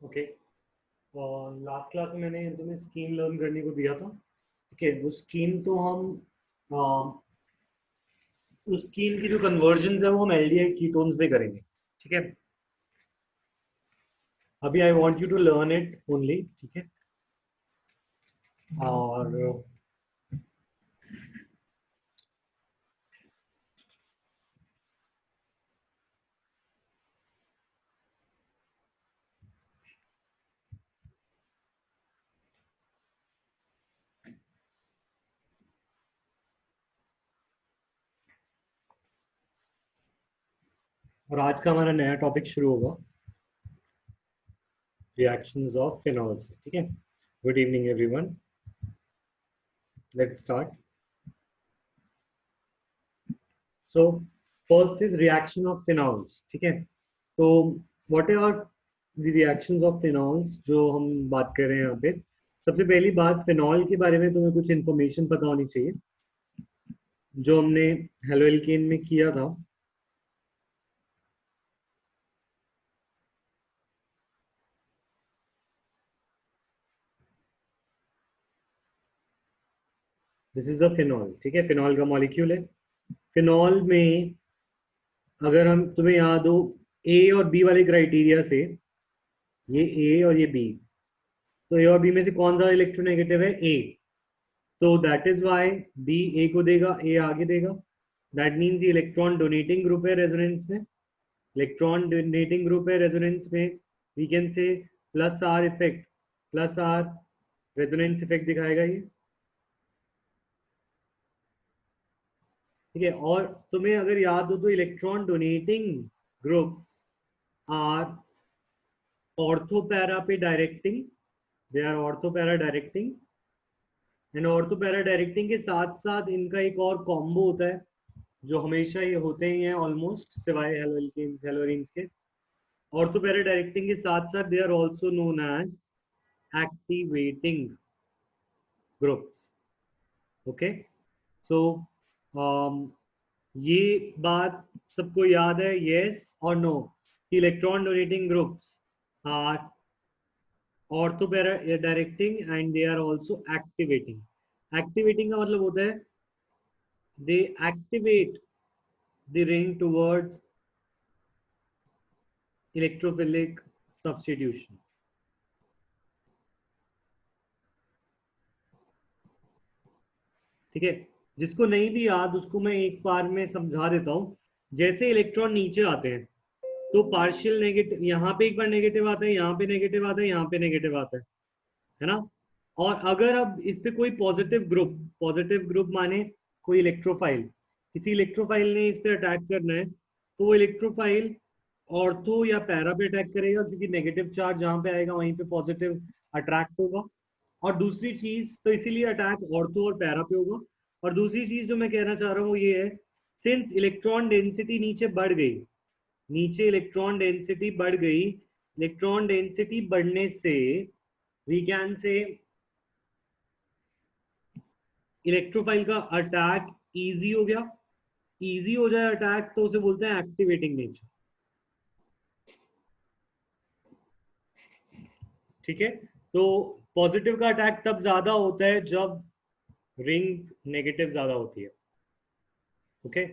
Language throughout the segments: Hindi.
ओके। और लास्ट क्लास में मैंने तुम्हें स्कीम लर्न करने को दिया था। ठीक है, वो स्कीम तो हम उस स्कीम की जो कन्वर्जन है वो हम एल्डिहाइड कीटोन्स पे करेंगे। ठीक है, अभी I want you to learn it only. ठीक है, और आज का हमारा नया टॉपिक शुरू होगा, रिएक्शंस ऑफ फिनॉल्स। ठीक है, good evening everyone, let's start. So first is reaction of phenols. ठीक है, तो what are the reactions of phenols जो हम बात कर रहे हैं यहाँ पे। सबसे पहली बात, फिनॉल के बारे में तुम्हें कुछ इन्फॉर्मेशन पता होनी चाहिए जो हमने हेलोएल्केन में किया था। This is a phenol. ठीक है, फिनॉल का मॉलिक्यूल है। फिनॉल में अगर हम तुम्हें याद हो ए और बी वाले क्राइटेरिया से, ये ए और ये बी, तो ए और बी में से कौन सा इलेक्ट्रोनेगेटिव है? ए। तो that is why B A को देगा, ए आगे देगा। दैट मीन्स ये इलेक्ट्रॉन डोनेटिंग ग्रुप है रेजोनेंस में। इलेक्ट्रॉन डोनेटिंग ग्रुप है रेजोनेंस में, we can say plus R effect, plus R resonance effect दिखाएगा ये। ठीक है, और तुम्हें अगर याद हो तो electron donating groups are ortho para पे directing, they are ortho para directing. And ortho para directing के साथ साथ इनका एक और कॉम्बो होता है जो हमेशा ये होते ही हैं ऑलमोस्ट, सिवाय हेलोएल्केन्स हेलोरीन्स के। ऑर्थो पैरा डायरेक्टिंग के साथ साथ they are also known as activating groups. Okay, so ये बात सबको याद है, यस और no? Electron donating groups are ortho para directing and they are also activating. Activating का मतलब होता है they activate the ring towards electrophilic substitution. ठीक है, जिसको नहीं भी याद उसको मैं एक बार में समझा देता हूँ। जैसे इलेक्ट्रॉन नीचे आते हैं तो पार्शियल नेगेटिव, यहाँ पे एक बार नेगेटिव आता है, यहाँ पे नेगेटिव आता है, यहाँ पे नेगेटिव आता है ना? और अगर अब इस पे कोई पॉजिटिव ग्रुप, पॉजिटिव ग्रुप माने कोई इलेक्ट्रोफाइल, किसी इलेक्ट्रोफाइल ने इस पे अटैक करना है, तो वो इलेक्ट्रोफाइल ऑर्थो या पैरा पे अटैक करेगा, क्योंकि नेगेटिव चार्ज जहां पे आएगा वहीं पे पॉजिटिव अट्रैक्ट होगा। और दूसरी चीज तो इसीलिए अटैक ऑर्थो और पैरा पे होगा। और दूसरी चीज जो मैं कहना चाह रहा हूँ वो ये है, सिंस इलेक्ट्रॉन डेंसिटी नीचे बढ़ गई, नीचे इलेक्ट्रॉन डेंसिटी बढ़ गई, इलेक्ट्रॉन डेंसिटी बढ़ने से वी कैन से इलेक्ट्रोफाइल का अटैक इजी हो गया। इजी हो जाए अटैक तो उसे बोलते हैं एक्टिवेटिंग नेचर। ठीक है, तो पॉजिटिव का अटैक तब ज्यादा होता है जब रिंग नेगेटिव ज्यादा होती है। ओके,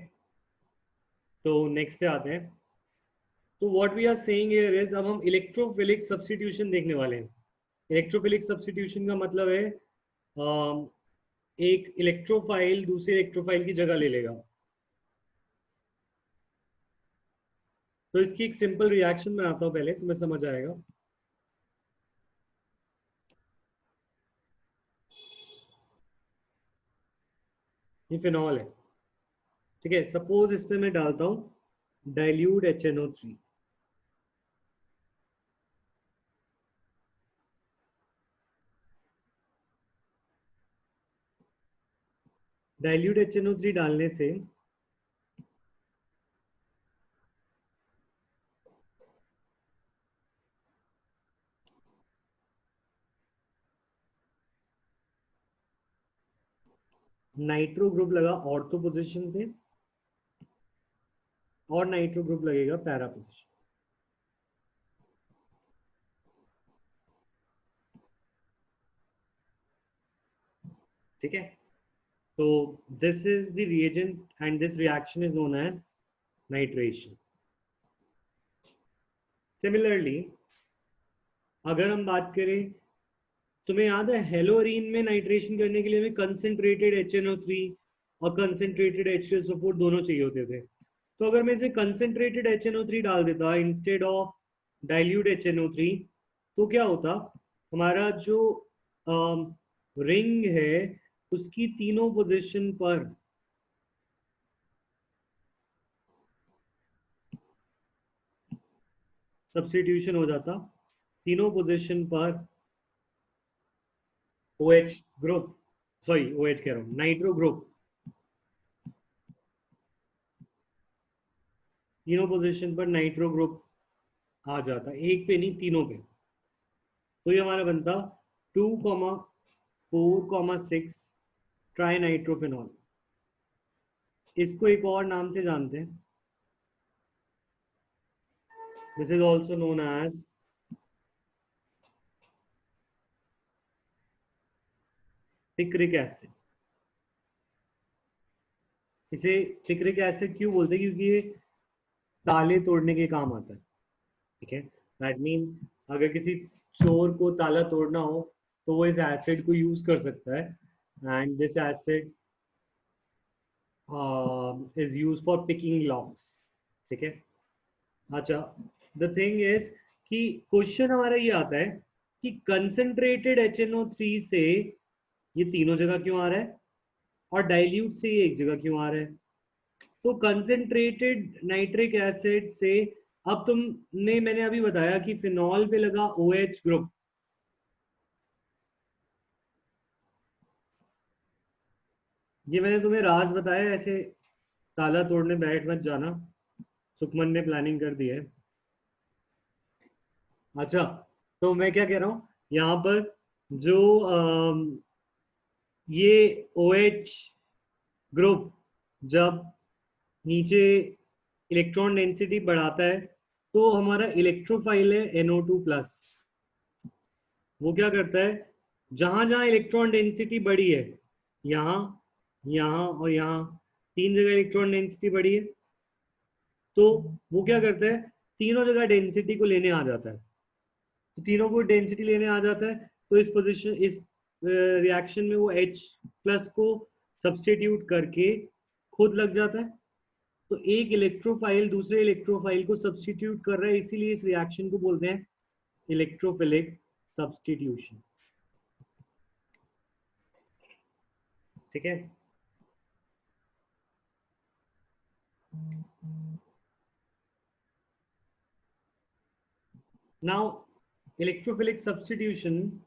तो नेक्स्ट पे आते हैं। तो what we are saying here is, अब हम इलेक्ट्रोफिलिक सब्स्टिट्यूशन देखने वाले हैं। इलेक्ट्रोफिलिक सब्स्टिट्यूशन का मतलब है एक इलेक्ट्रोफाइल दूसरे इलेक्ट्रोफाइल की जगह ले लेगा। तो इसकी एक सिंपल रिएक्शन में आता हूँ, पहले तुम्हें समझ आएगा। ये फिनॉल है। ठीक है, सपोज इस पे मैं डालता हूँ डाइल्यूट HNO3। डाइल्यूट HNO3 डालने से नाइट्रो ग्रुप लगा ऑर्थो पोजीशन पे और नाइट्रो ग्रुप लगेगा पैरा पोजीशन। ठीक है, तो this is the reagent and this reaction is known as nitration. Similarly अगर हम बात करें, तुम्हें याद है हेलोरीन में नाइट्रेशन करने के लिए हमें कंसेंट्रेटेड HNO3 और कंसेंट्रेटेड H2SO4 दोनों चाहिए होते थे। तो अगर मैं इसमें कंसेंट्रेटेड HNO3 डाल देता इंस्टेड ऑफ डाइल्यूट HNO3, तो क्या होता, हमारा जो रिंग है उसकी तीनों पोजीशन पर सब्स्टिट्यूशन हो जाता, तीनों पोजीशन पर OH ग्रुप, सॉरी OH कह रहा हूँ, नाइट्रो ग्रुप, तीनों पोजीशन पर नाइट्रो ग्रुप आ जाता, एक पे नहीं तीनों पे। तो ये हमारा बनता 2,4,6 ट्राई नाइट्रोफिनॉल। इसको एक और नाम से जानते हैं, this is also known as picric acid. इसे पिक्रिक एसिड क्यों बोलते हैं, क्योंकि ये ताले तोड़ने के काम आता है। ठीक है, दैट मीन अगर किसी चोर को ताला तोड़ना हो तो वो इस एसिड को यूज कर सकता है, and this acid is use for picking locks. ठीक है, अच्छा, द थिंग इज कि क्वेश्चन हमारा ये आता है कि कंसंट्रेटेड HNO3 से ये तीनों जगह क्यों आ रहा है और डाइल्यूट से ये एक जगह क्यों आ रहा है। तो कंसंट्रेटेड नाइट्रिक एसिड से, अब तुमने, मैंने अभी बताया कि फिनॉल पे लगा OH ग्रुप, ये मैंने तुम्हें राज बताया, ऐसे ताला तोड़ने बैठ मत जाना, सुखमन ने प्लानिंग कर दी है। अच्छा, तो मैं क्या कह रहा हूँ, यहाँ पर जो ये OH ग्रुप जब नीचे इलेक्ट्रॉन डेंसिटी बढ़ाता है तो हमारा इलेक्ट्रोफाइल है NO2 प्लस। वो क्या करता है, जहां जहां इलेक्ट्रॉन डेंसिटी बढ़ी है, यहाँ, यहाँ और यहाँ, तीन जगह इलेक्ट्रॉन डेंसिटी बढ़ी है, तो वो क्या करता है, तीनों जगह डेंसिटी को लेने आ जाता है। तो तीनों को डेंसिटी लेने आ जाता है, तो इस पोजीशन, इस रिएक्शन में वो H प्लस को सब्स्टिट्यूट करके खुद लग जाता है। तो एक इलेक्ट्रोफाइल दूसरे इलेक्ट्रोफाइल को सब्स्टिट्यूट कर रहा है, इसीलिए इस रिएक्शन को बोलते हैं इलेक्ट्रोफिलिक सब्स्टिट्यूशन। ठीक है, नाउ इलेक्ट्रोफिलिक सब्स्टिट्यूशन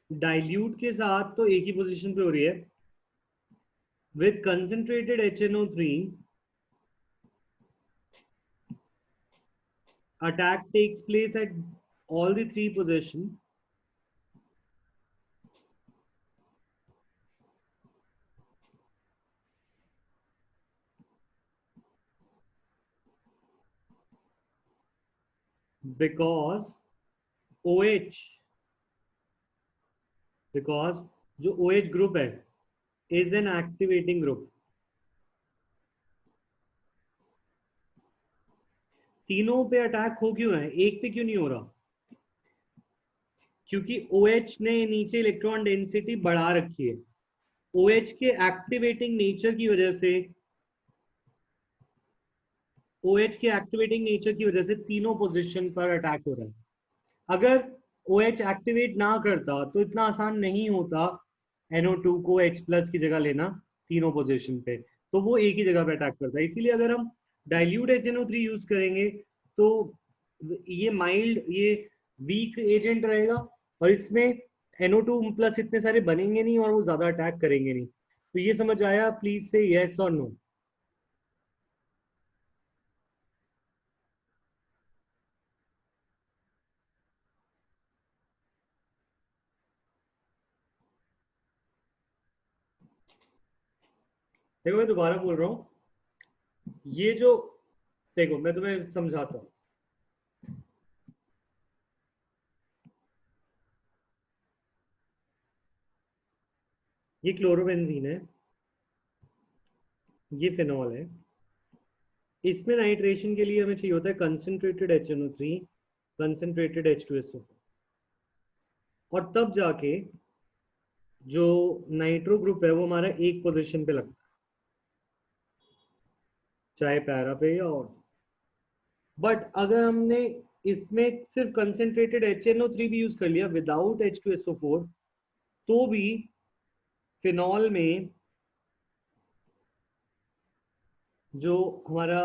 डाइल्यूट के साथ तो एक ही पोजीशन पे हो रही है, with concentrated HNO3 attack takes place at all the three positions because OH, because जो OH ग्रुप है is an activating group। तीनों पे अटैक हो क्यों रहा है, एक पे क्यों नहीं हो रहा, क्योंकि OH ने नीचे इलेक्ट्रॉन डेंसिटी बढ़ा रखी है। OH के एक्टिवेटिंग नेचर की वजह से, OH के एक्टिवेटिंग नेचर की वजह से तीनों पोजीशन पर अटैक हो रहा है। अगर OH एक्टिवेट ना करता तो इतना आसान नहीं होता NO2 को H प्लस की जगह लेना तीनों पोजीशन पे, तो वो एक ही जगह पे अटैक करता है। इसीलिए अगर हम डाइल्यूट HNO3 यूज करेंगे तो ये माइल्ड, ये वीक एजेंट रहेगा, और इसमें NO2 प्लस इतने सारे बनेंगे नहीं और वो ज्यादा अटैक करेंगे नहीं। तो ये समझ आया, प्लीज से यस और नो। देखो मैं दोबारा बोल रहा हूँ, ये जो, देखो मैं तुम्हें समझाता हूँ। ये क्लोरोबेंजीन है, ये फिनॉल है। इसमें नाइट्रेशन के लिए हमें चाहिए होता है कंसंट्रेटेड HNO3, कंसंट्रेटेड H2SO4, और तब जाके जो नाइट्रो ग्रुप है वो हमारा एक पोजीशन पे लगता है, चाहे पैरा पे या और। बट अगर हमने इसमें सिर्फ कंसंट्रेटेड HNO3 भी यूज कर लिया विदाउट H2SO4, तो भी फिनॉल में जो हमारा,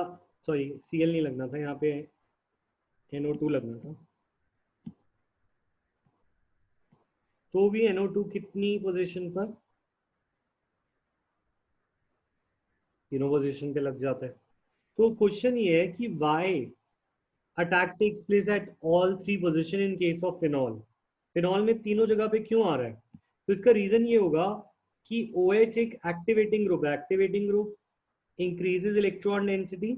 सॉरी Cl नहीं लगना था, यहाँ पे NO2 लगना था, तो भी NO2 कितनी पोजीशन पर, तीनों पोजीशन पे लग जाता है। तो क्वेश्चन ये है कि why attack takes place at all three position in case of phenol. Phenol में तीनों जगह पे क्यों आ रहा है? तो इसका रीजन ये होगा कि OH एक एक्टिवेटिंग ग्रुप है, activating group increases electron density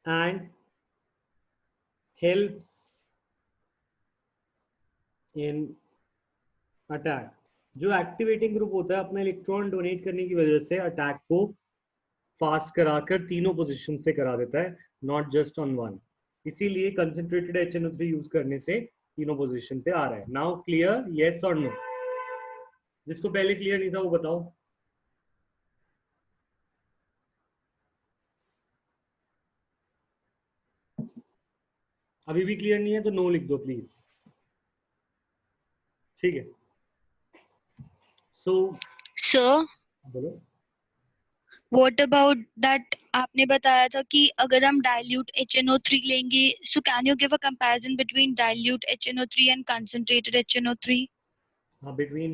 and helps in attack. जो एक्टिवेटिंग ग्रुप होता है अपना इलेक्ट्रॉन डोनेट करने की वजह से अटैक को फास्ट कराकर तीनों पोजीशन पे करा देता है, नॉट जस्ट ऑन वन। इसीलिए कंसंट्रेटेड HNO3 यूज करने से तीनों पोजीशन पे आ रहा है। नाउ क्लियर, यस और नो? जिसको पहले क्लियर नहीं था वो बताओ। अभी भी क्लियर नहीं है तो नो लिख दो प्लीज, ठीक है? सो सर बोलो। व्हाट अबाउट दैट, आपने बताया था कि अगर हम डाइल्यूट HNO3 लेंगे, so can you give a comparison between dilute HNO3 and concentrated HNO3 हाँ, बिटवीन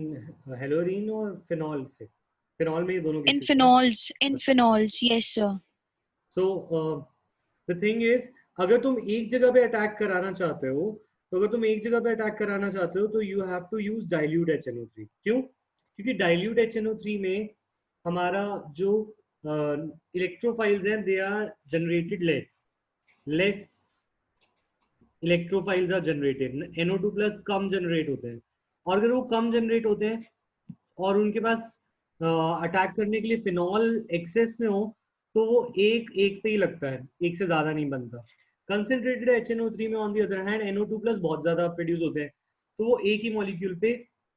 हेलोरीन और फिनॉल से, फिनॉल में ये दोनों इन केसेस में। Phenols, yes sir. So the thing is, अगर तुम एक जगह पे अटैक कराना चाहते हो, तो अगर तुम एक जगह पे अटैक कराना चाहते हो तो you have to use dilute HNO3। क्यों? क्योंकि डाइल्यूट HNO3 में हमारा जो इलेक्ट्रोफाइल्स हैं they are generated less electrophiles are generated, NO2 plus कम जनरेट होते हैं। और अगर वो कम जनरेट होते हैं और उनके पास अटैक करने के लिए फिनॉल एक्सेस में हो, तो वो एक एक पे ही लगता है, एक से ज्यादा नहीं बनता। कंसेंट्रेटेड HNO3 में on the other hand NO2 plus बहुत ज्यादा प्रोड्यूस होते हैं, तो वो एक ही मॉलिक्यूल पे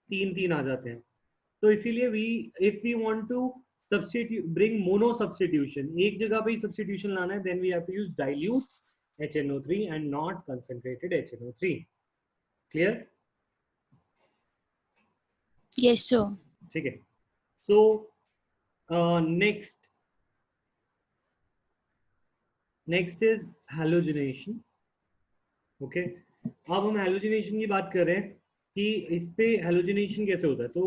तीन तीन आ जाते हैं। तो इसीलिए we, if we want to substitute, bring mono substitution, एक जगह पे ही सब्स्टिट्यूशन लाना है, then we have to use dilute HNO3 and not concentrated HNO3. Clear? Yes sir. ठीक है। So next is halogenation. Okay. अब हम halogenation की बात कर रहे हैं कि इस पे halogenation कैसे होता है। तो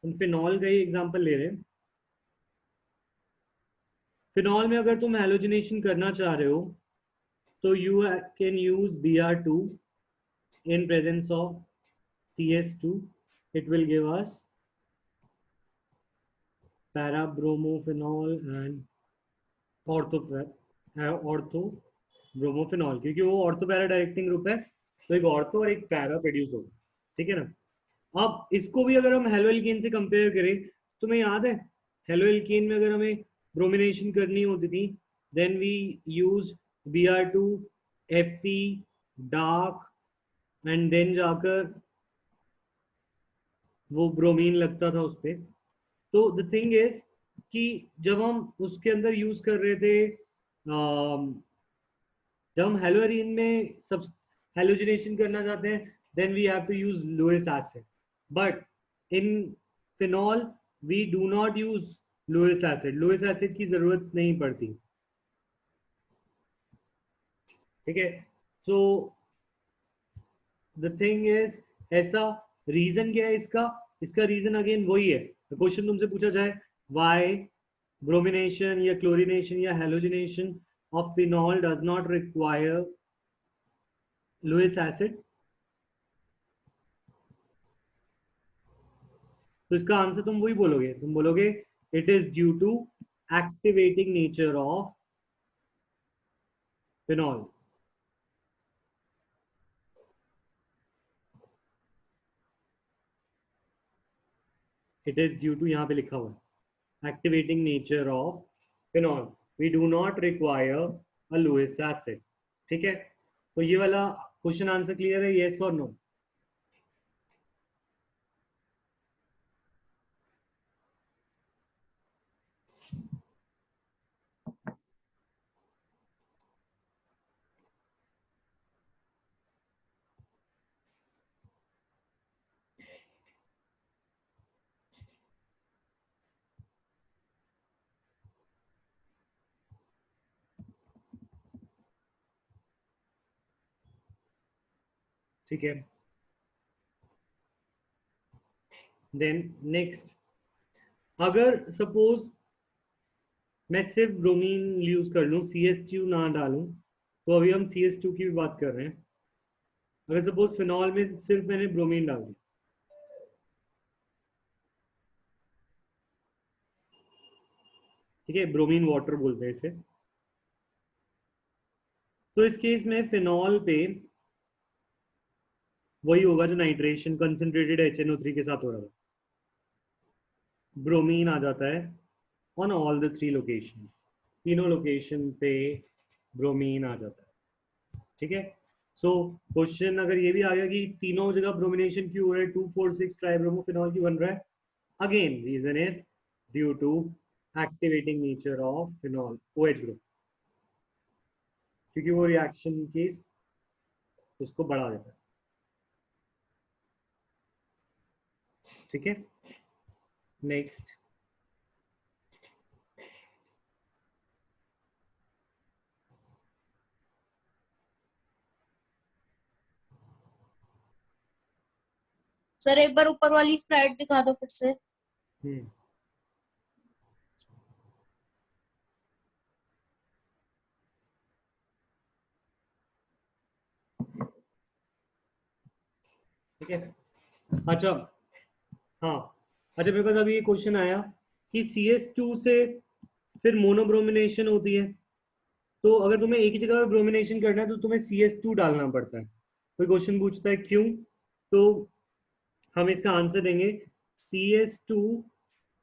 हम फिनॉल का ही एग्जांपल ले रहे हैं। फिनॉल में अगर तुम halogenation करना चाह रहे हो तो you can use Br2 in presence of CS2. It will give us para-bromophenol and ortho bromophenol, क्योंकि वो ऑर्थो पैरा डायरेक्टिंग ग्रुप है, तो एक ऑर्थो और एक पैरा प्रोड्यूस होगा। ठीक है ना? अब इसको भी अगर हम हेलो एल्केन से कंपेयर करें, तुम्हें याद है हेलो एल्केन में अगर हमें ब्रोमिनेशन करनी होती थी, then we use Br2 Fe dark and then जाकर वो ब्रोमीन लगता था उस पर। तो द थिंग इज कि जब हम उसके अंदर यूज कर रहे थे, जब हम हेलोरीन में सब हेलोजिनेशन करना चाहते हैं, then we have to use Lewis acid. But in phenol we do not use Lewis acid, Lewis acid की जरूरत नहीं पड़ती। ठीक है? सो द थिंग इज, ऐसा रीजन क्या है इसका? इसका रीजन अगेन वही है, क्वेश्चन तुमसे पूछा जाए व्हाई ब्रोमिनेशन या क्लोरिनेशन या halogenation of phenol does not require Lewis acid, तो इसका आंसर तुम वही बोलोगे, तुम बोलोगे it is due to activating nature of phenol. It is due to, यहाँ पे लिखा हुआ है activating nature of phenol, we do not require a Lewis acid. ठीक है, तो ये वाला क्वेश्चन आंसर क्लियर है, येस और नो? ठीक है, देन नेक्स्ट, अगर सपोज मैं सिर्फ ब्रोमीन यूज कर लूँ, CH2 ना डालूं, तो अभी हम CH2 की भी बात कर रहे हैं। अगर सपोज फिनॉल में सिर्फ मैंने ब्रोमीन डाल दी, ठीक है, ब्रोमीन वाटर बोलते हैं इसे, तो इस केस में फिनॉल पे वही होगा जो नाइट्रेशन कंसंट्रेटेड HNO3 के साथ हो रहा था, ब्रोमीन आ जाता है ऑन ऑल द 3 लोकेशन, तीनों लोकेशन पे ब्रोमीन आ जाता है। ठीक है, सो क्वेश्चन अगर ये भी आ गया कि तीनों जगह ब्रोमिनेशन क्यों हो रहा है, 2,4,6 ट्राइब्रोमोफिनॉल क्यों बन रहा है, again reason is due to activating nature of phenol OH group, क्योंकि वो रिएक्शन केस उसको बढ़ा देता है। ठीक है, नेक्स्ट, सर एक बार ऊपर वाली स्लाइड दिखा दो फिर से। ठीक है, अच्छा, हाँ, अच्छा, मेरे पास अभी ये क्वेश्चन आया कि CH2 से फिर मोनोब्रोमिनेशन होती है, तो अगर तुम्हें एक ही जगह ब्रोमिनेशन करना है तो तुम्हें CH2 डालना पड़ता है। कोई क्वेश्चन पूछता है क्यों, तो हम इसका आंसर देंगे CH2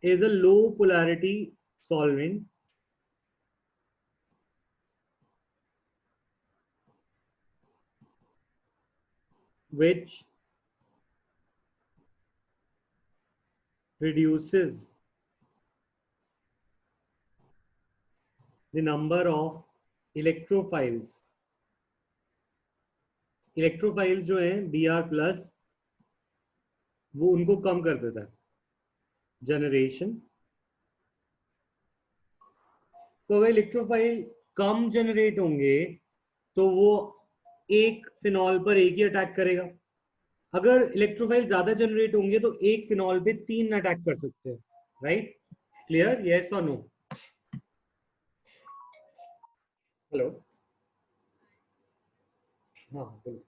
is a low polarity solvent which reduces the number of electrophiles, electrophiles जो हैं Br+, वो उनको कम कर देता है जनरेशन। तो अगर इलेक्ट्रोफाइल कम जनरेट होंगे तो वो एक फिनॉल पर एक ही अटैक करेगा, अगर इलेक्ट्रोफाइल ज्यादा जनरेट होंगे तो एक फिनॉल पे 3 अटैक कर सकते हैं। राइट, क्लियर, यस और नो? हेलो, हाँ बोलो।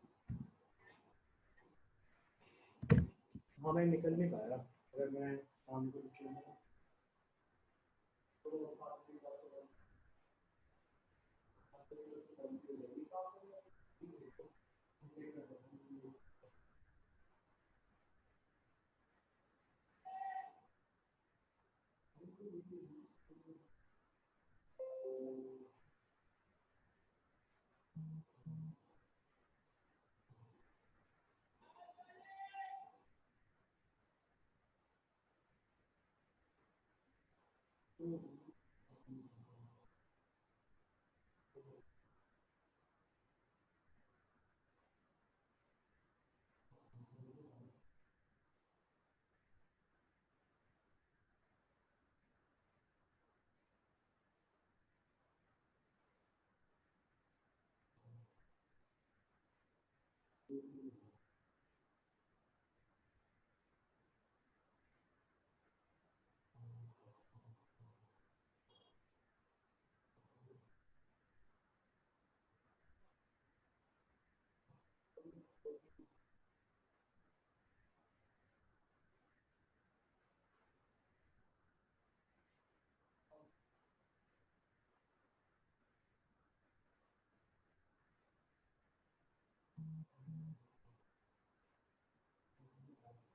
हाँ, मैं निकल नहीं पाया, अगर मैं शाम को निकलूंगा तो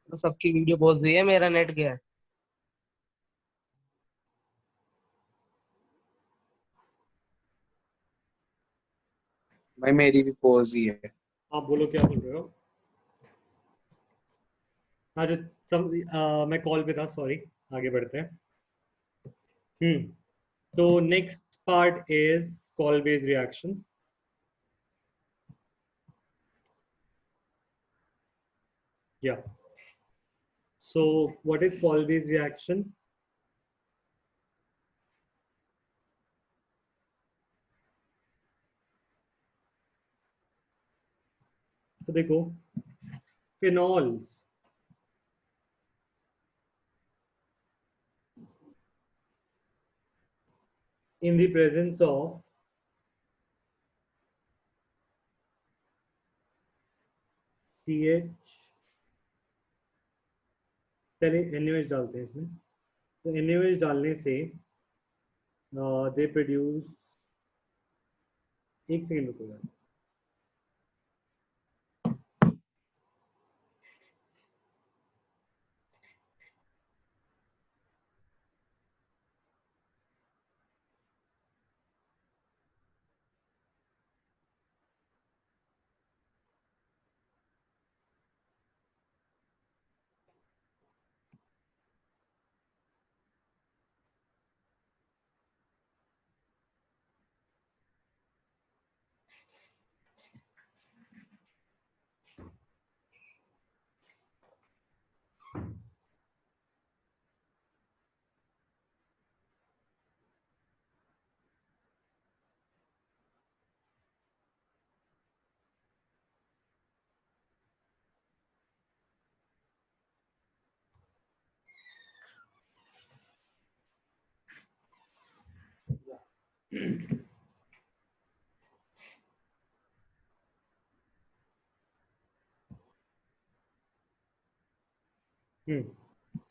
तो सबकी वीडियो पॉज हुई है, मेरा नेट गया है। भाई मेरी भी पोज ही है। आप बोलो क्या बोल रहे हो। हाँ जो मैं कॉल पे था, सॉरी। आगे बढ़ते हैं। तो next part is call based reaction. Yeah. So what is call based reaction? तो देखो, phenols in the presence of CH, पहले NaOH डालते हैं इसमें। तो NaOH डालने से they produce, एक सेकेंड रुको।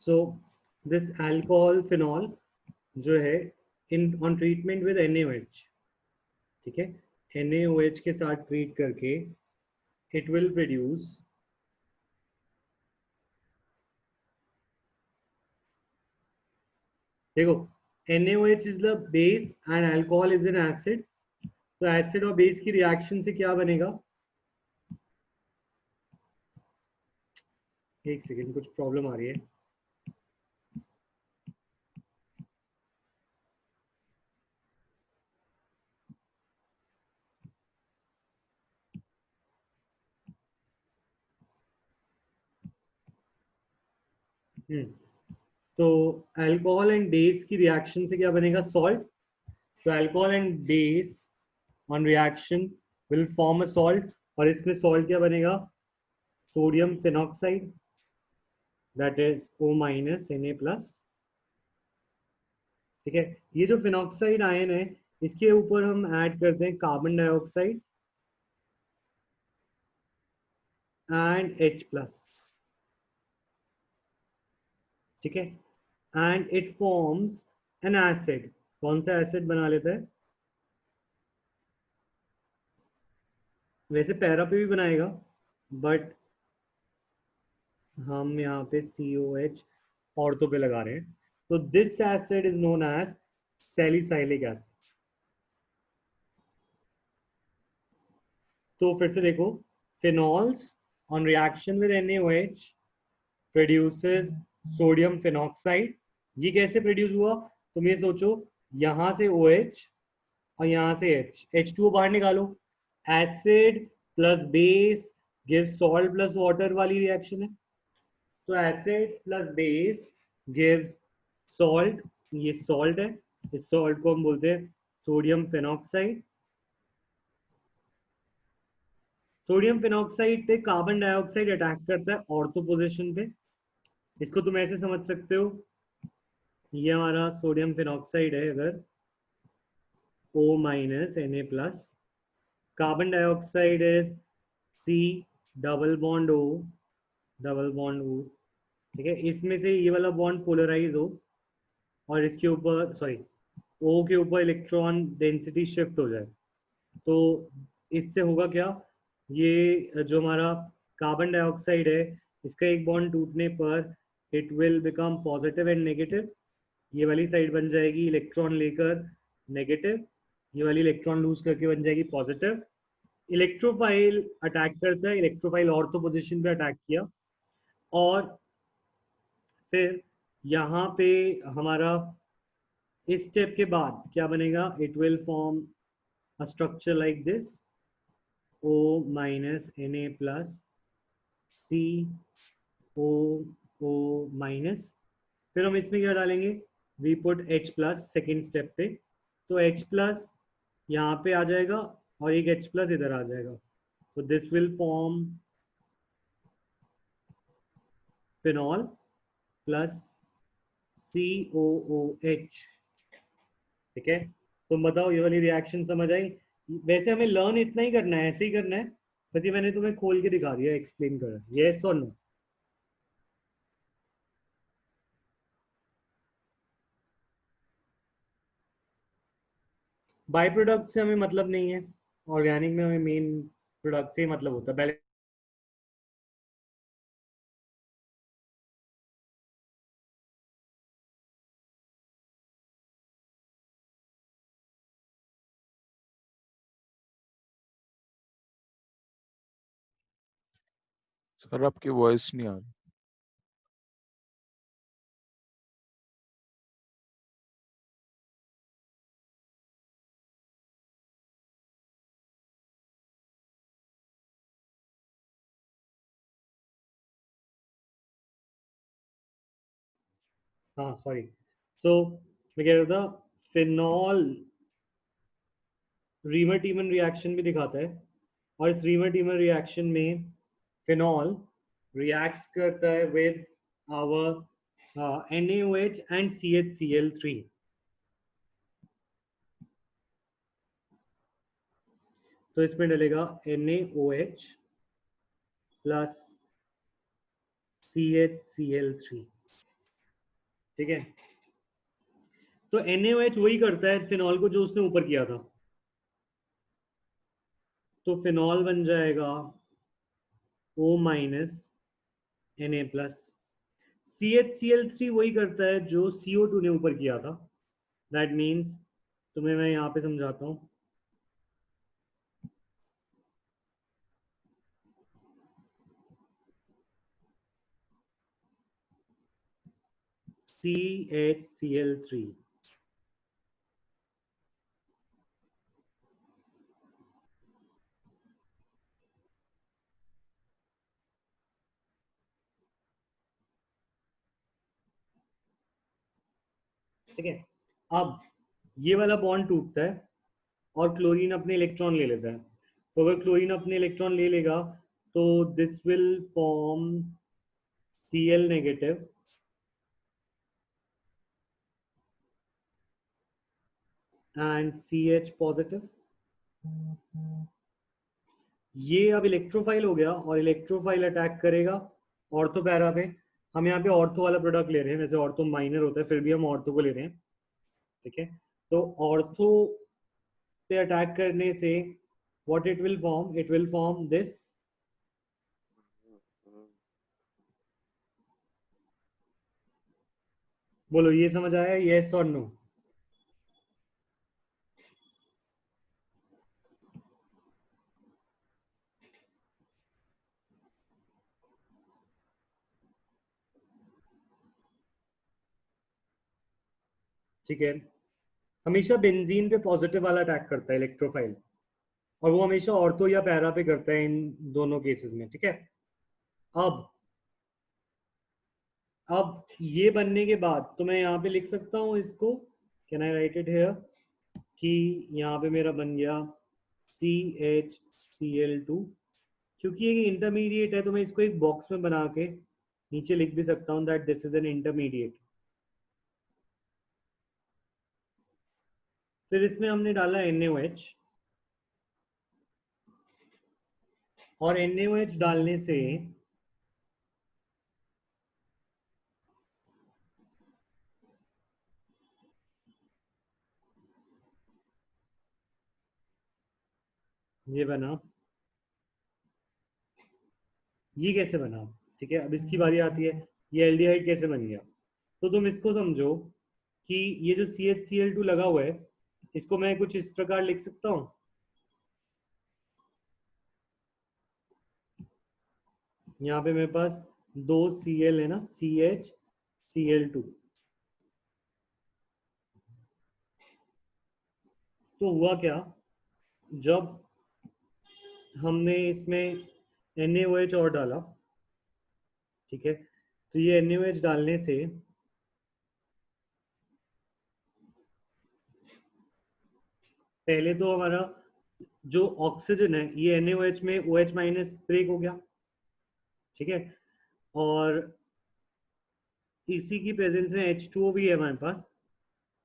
So this alcohol phenol जो है in on treatment with NaOH, ठीक है, NaOH के साथ ट्रीट करके it will produce देखो NaOH is the base and alcohol is an acid। तो एसिड और बेस की रिएक्शन से क्या बनेगा, एक सेकेंड कुछ प्रॉब्लम आ रही है। तो अल्कोहल एंड बेस की रिएक्शन से क्या बनेगा, सॉल्ट। तो alcohol and base on reaction will form a salt, और इसमें सॉल्ट क्या बनेगा, sodium phenoxide, that is O minus Na+। ठीक है, ये जो फिनॉक्साइड आयन है इसके ऊपर हम ऐड करते हैं कार्बन डाइऑक्साइड एंड H+। ठीक है, and it forms an acid. कौन सा एसिड बना लेता है, वैसे पैरा पे भी बनाएगा बट हम यहाँ पे COH ऑर्थो पे लगा रहे हैं। तो this acid is known as salicylic acid. तो फिर से देखो, phenols on reaction with NaOH produces sodium phenoxide. ये कैसे प्रोड्यूस हुआ, तुम ये सोचो, यहां से OH और यहां से H2O बाहर निकालो। Acid plus base give salt plus water वाली रिएक्शन है। तो acid plus base gives salt, ये सॉल्ट है, इस सॉल्ट को हम बोलते हैं सोडियम फिनॉक्साइड। सोडियम फिनॉक्साइड पे कार्बन डाइऑक्साइड अटैक करता है ऑर्थो पोजीशन पे। इसको तुम ऐसे समझ सकते हो, ये हमारा सोडियम फिनॉक्साइड है, अगर O minus Na+, carbon dioxide is C double bond O double bond O। ठीक है, इसमें से ये वाला बॉन्ड पोलराइज हो और इसके ऊपर सॉरी O के ऊपर इलेक्ट्रॉन डेंसिटी शिफ्ट हो जाए, तो इससे होगा क्या, ये जो हमारा कार्बन डाइऑक्साइड है इसका एक बॉन्ड टूटने पर it will become positive and negative. ये वाली साइड बन जाएगी इलेक्ट्रॉन लेकर नेगेटिव, ये वाली इलेक्ट्रॉन लूज करके बन जाएगी पॉजिटिव। इलेक्ट्रोफाइल अटैक करता है, इलेक्ट्रोफाइल ऑर्थो पोजीशन पे अटैक किया, और फिर यहाँ पे हमारा इस स्टेप के बाद क्या बनेगा, it will form a structure like this, O minus Na plus C O O minus, फिर हम इसमें क्या डालेंगे, we put H plus second step पे, तो H प्लस यहाँ पे आ जाएगा और एक H प्लस इधर आ जाएगा, तो this will form phenol plus COOH। ठीक है, तो बताओ ये वाली रिएक्शन समझ आई? वैसे हमें लर्न इतना ही करना है, ऐसे ही करना है, बस ये मैंने तुम्हें खोल के दिखा दिया, एक्सप्लेन कर, यस और नो। बाय प्रोडक्ट से हमें मतलब नहीं है, ऑर्गेनिक में हमें मेन प्रोडक्ट से ही मतलब होता है। पहले सर आपकी वॉइस नहीं आ रही। हाँ सॉरी, सो मैं कह रहा था फिनॉल रीमर टीमन रिएक्शन भी दिखाता है, और इस रीमर टीमन रिएक्शन में फिनॉल रिएक्ट्स करता है with our NaOH and CHCl3। तो इसमें डलेगा NaOH प्लस CHCl3। ठीक है, तो NaOH वही करता है फिनॉल को जो उसने ऊपर किया था, तो फिनॉल बन जाएगा O minus Na plus. CHCl3 वही करता है जो CO2 ने ऊपर किया था, दैट मीन्स तुम्हें मैं यहाँ पे समझाता हूँ, CHCl3। ठीक है, अब ये वाला बॉन्ड टूटता है और क्लोरीन अपने इलेक्ट्रॉन ले लेता है, तो अगर क्लोरीन अपने इलेक्ट्रॉन ले लेगा तो this will form Cl negative and CH positive. ये अब इलेक्ट्रोफाइल हो गया, और इलेक्ट्रोफाइल अटैक करेगा ऑर्थो पैरा पे। हम यहाँ पे ऑर्थो वाला प्रोडक्ट ले रहे हैं, वैसे ऑर्थो माइनर होता है, फिर भी हम ऑर्थो को ले रहे हैं। ठीक है, तो ऑर्थो पे अटैक करने से what it will form, it will form this. बोलो ये समझ आया, यस और नो? ठीक है, हमेशा बेंजीन पे पॉजिटिव वाला अटैक करता है इलेक्ट्रोफाइल, और वो हमेशा ऑर्थो या पैरा पे करता है इन दोनों केसेस में। ठीक है, अब ये बनने के बाद तो मैं यहाँ पे लिख सकता हूँ इसको, can I right it here, कि यहाँ पे मेरा बन गया CHCl2। क्योंकि ये इंटरमीडिएट है तो मैं इसको एक बॉक्स में बना के नीचे लिख भी सकता हूँ that this is an intermediate. फिर इसमें हमने डाला NaOH, और NaOH डालने से ये बना, ये कैसे बना? ठीक है, अब इसकी बारी आती है, ये एल्डिहाइड कैसे बन गया? तो तुम इसको समझो कि ये जो CHCl2 लगा हुआ है, इसको मैं कुछ इस प्रकार लिख सकता हूँ, यहाँ पे मेरे पास 2 Cl है ना, CH Cl2। तो हुआ क्या, जब हमने इसमें NaOH और डाला, ठीक है, तो ये NaOH डालने से पहले तो हमारा जो ऑक्सीजन है ये NaOH में OH माइनस ब्रेक हो गया, ठीक है, और इसी की प्रेजेंस में H2O भी है हमारे पास,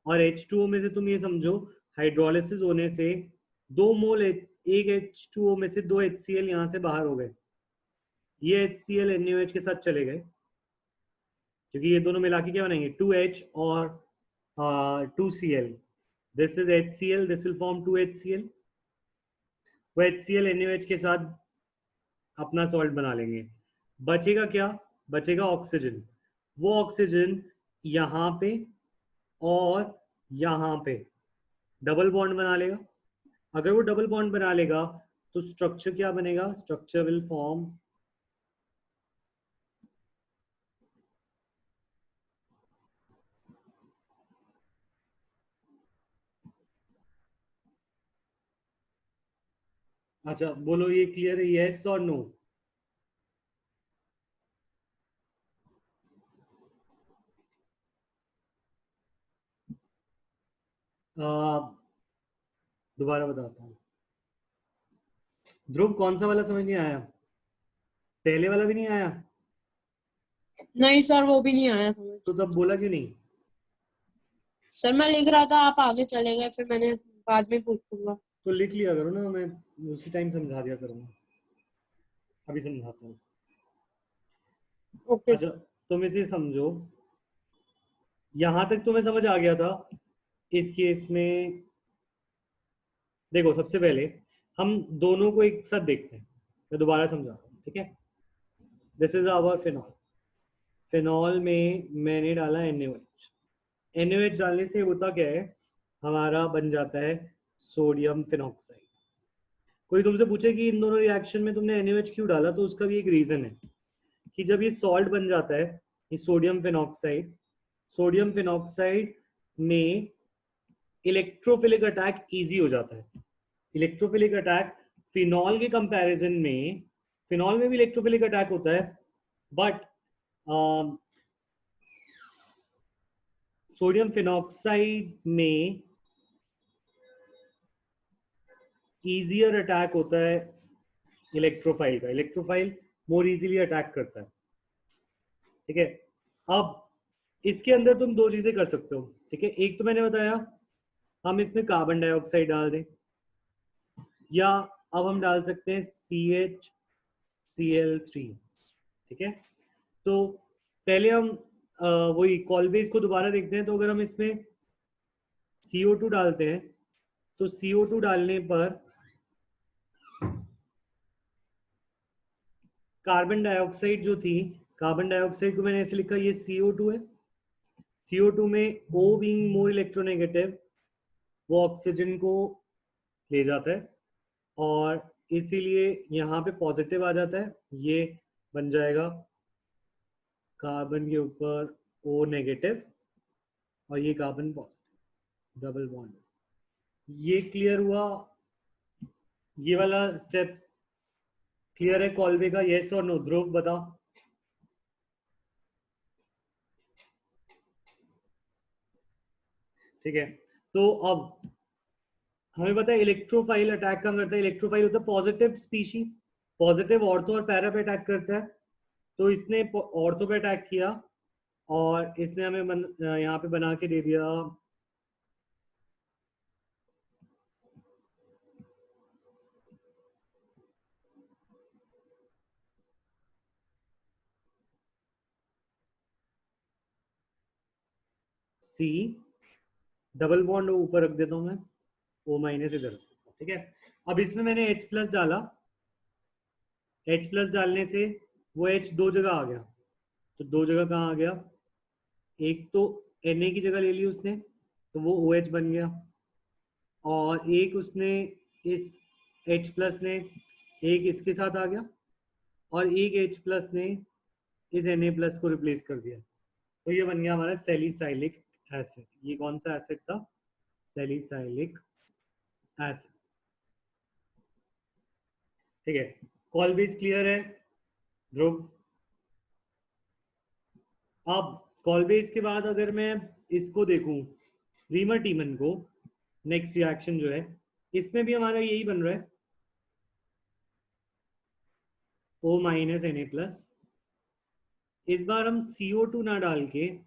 और H2O में से तुम ये समझो हाइड्रोलिसिस होने से 2 मोल एक H2O में से 2 HCl यहाँ से बाहर हो गए, ये HCl NaOH के साथ चले गए, क्योंकि ये दोनों मिला के क्या बनाएंगे 2H और 2Cl, this is HCl, this will form 2HCl, वो HCl NaOH के साथ अपना सॉल्ट बना लेंगे। बचेगा क्या, बचेगा ऑक्सीजन, वो ऑक्सीजन यहाँ पे और यहाँ पे डबल बॉन्ड बना लेगा। अगर वो डबल बॉन्ड बना लेगा तो स्ट्रक्चर क्या बनेगा, स्ट्रक्चर विल फॉर्म अच्छा बोलो ये क्लियर है, यस और नो? दोबारा बताता हूँ। ध्रुव कौन सा वाला समझ नहीं आया, पहले वाला भी नहीं आया? नहीं सर, वो भी नहीं आया समझ। तो तब बोला क्यों नहीं? सर मैं लिख रहा था, आप आगे चले गए, फिर मैंने बाद में पूछ लूंगा। तो लिख लिया करो ना, मैं उसी टाइम समझा दिया करूँगा। अभी समझाता हूँ। ओके। अच्छा तुम इसे समझो, यहां तक तुम्हें समझ आ गया था। इस केस में देखो, सबसे पहले हम दोनों को एक साथ देखते हैं, मैं दोबारा समझाता हूँ, ठीक है। This is our phenol, phenol में मैंने डाला NaOH, NaOH डालने से होता क्या है, हमारा बन जाता है सोडियम फिनॉक्साइड। कोई तुमसे पूछे कि इन दोनों रिएक्शन में तुमने NaOH क्यों डाला, तो उसका भी एक रीजन है कि जब ये सॉल्ट बन जाता है, ये सोडियम फिनॉक्साइड, सोडियम फिनॉक्साइड में इलेक्ट्रोफिलिक अटैक इजी हो जाता है। इलेक्ट्रोफिलिक अटैक फिनॉल के कंपैरिजन में, फिनॉल में भी इलेक्ट्रोफिलिक अटैक होता है, बट सोडियम फिनॉक्साइड में इजियर अटैक होता है इलेक्ट्रोफाइल का, इलेक्ट्रोफाइल मोर इजीली अटैक करता है, ठीक है। अब इसके अंदर तुम दो चीजें कर सकते हो, ठीक है। एक तो मैंने बताया हम इसमें कार्बन डाइऑक्साइड डाल दें, या अब हम डाल सकते हैं CHCl3, ठीक है। तो पहले हम वही कॉलबेस को दोबारा देखते हैं। तो अगर हम इसमें CO2 डालते हैं, तो CO2 डालने पर कार्बन डाइऑक्साइड जो थी, कार्बन डाइऑक्साइड को मैंने ऐसे लिखा, ये CO2 है, CO2 में O बीइंग मोर इलेक्ट्रोनेगेटिव, वो ऑक्सीजन को ले जाता है और इसीलिए यहाँ पे पॉजिटिव आ जाता है, ये बन जाएगा कार्बन के ऊपर O नेगेटिव और ये कार्बन पॉजिटिव, डबल बॉन्ड। ये क्लियर हुआ, ये वाला स्टेप्स क्लियर है कॉल्वे का, यस और नो? ध्रुव बताओ। ठीक है, तो अब हमें पता है इलेक्ट्रोफाइल अटैक कहाँ करता है, इलेक्ट्रोफाइल होता है पॉजिटिव स्पीशी, पॉजिटिव ऑर्थो और पैरा पे अटैक करता है। तो इसने ऑर्थो पे अटैक किया और इसने हमें यहाँ पे बना के दे दिया C, डबल बॉन्ड ऊपर रख देता हूँ मैं, O माइनस इधर, ठीक है। अब इसमें मैंने H प्लस डाला, H प्लस डालने से वो H दो जगह आ गया, तो दो जगह कहाँ आ गया, एक तो Na की जगह ले ली उसने, तो वो OH बन गया, और एक उसने इस H प्लस ने एक इसके साथ आ गया, और एक H+ ने इस Na+ को रिप्लेस कर दिया, तो ये बन गया हमारा सैलिसाइलिक एसिड। ये कौन सा एसिड था? Salicylic acid. ठीक है, कॉल बेस क्लियर है ध्रुव? अब कॉल बेस के बाद अगर मैं इसको देखूं, रीमर टीमन को, नेक्स्ट रिएक्शन जो है, इसमें भी हमारा यही बन रहा है, O- Na+। इस बार हम CO2 ना डाल के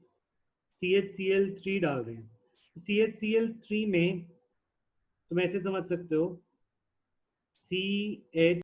CHCl3 डाल रहे हैं। CHCl3 में तुम ऐसे समझ सकते हो, CH